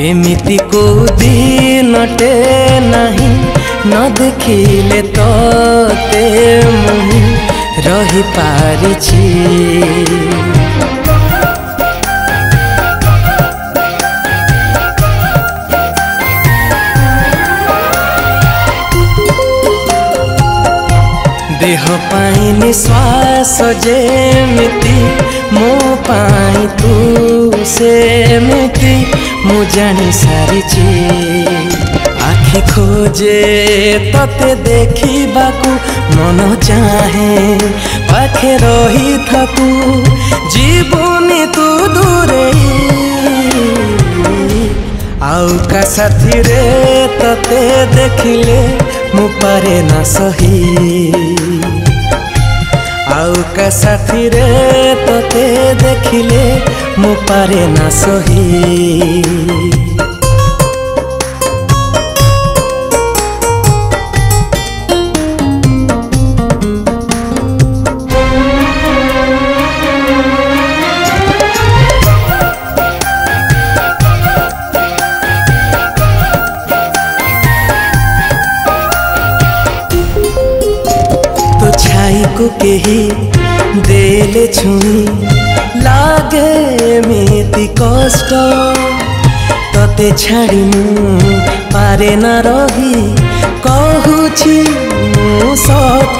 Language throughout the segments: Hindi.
एमिति को दिनटे नहीं न देखिले तोते मुहि रही पारिछि। देह पाई निश्वास जेमिति मो पाई तू सेमिति मु जानी सारिछि। आखि खोजे तते देखिबाकू मन चाहे पाखे रही थाकू जीवनी तू दूरे। आउ का साथी रे तते देखिले मु पारे ना सही। आउ का साथी रे तते देखिले मु पारे ना सही। को केही देले छुई लागे मेति कष्ट तते छाड़ी मु पारे न रही कहूछि मु सत।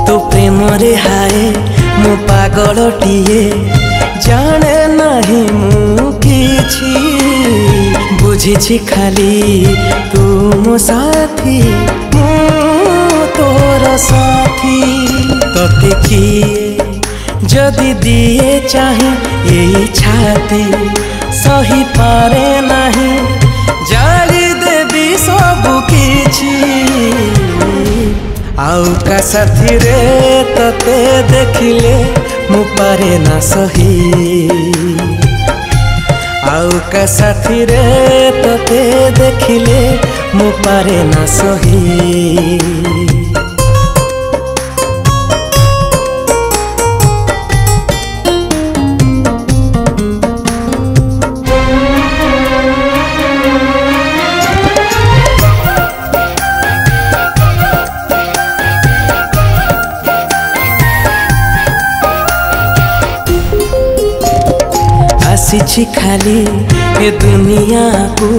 तो प्रेम रे हाय मु पागलटिए जाने नहीं मु किछि बुझिछि खाली तू मो साथी मु तोर साथी। तते किए जदि दिए चाहे यही छाती सही पारे नहीं जाली देवी सब किछि। आउ का साथी रे तते देखिले मु पारे ना सही। आउ का साथी रे तते देखिले मु पारे ना सही। आसिछि खाली ए दुनिया को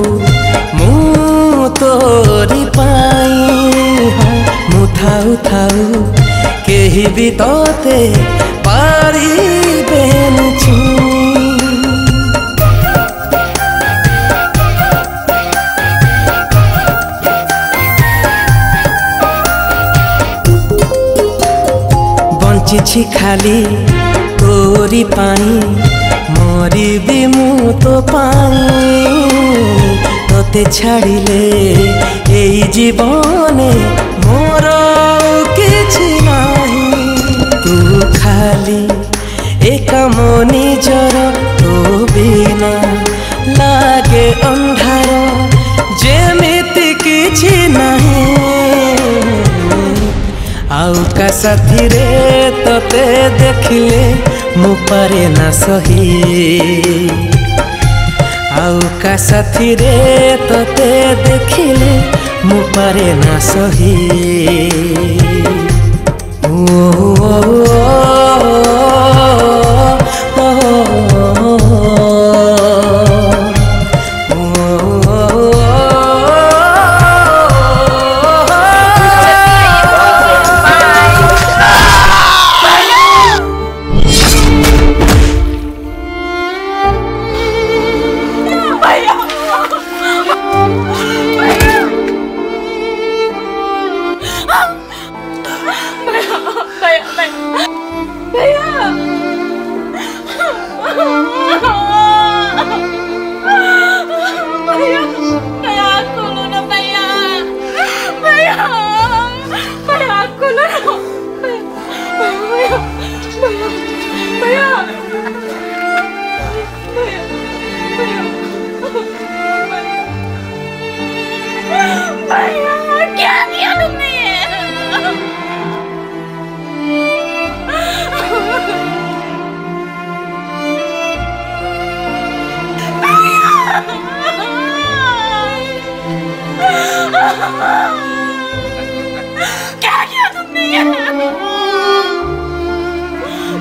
मु तोरी पाई। मु थाउ थाउ केही भी तोते पारिबेनि छुई। बंचिछि खाली तोरी पाई मरी भी मु तो पाई। तोते छाड़िले एई जीवने मोर किछि नाही। तू खाली एक मनी जर तो बिना लागे अंधार जेमिति किछि नाही। आउ का साथी रे तते देखिले मु पारे ना सही। आउ का साथी रे तते देखिले मु पारे ना सही।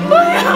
भैया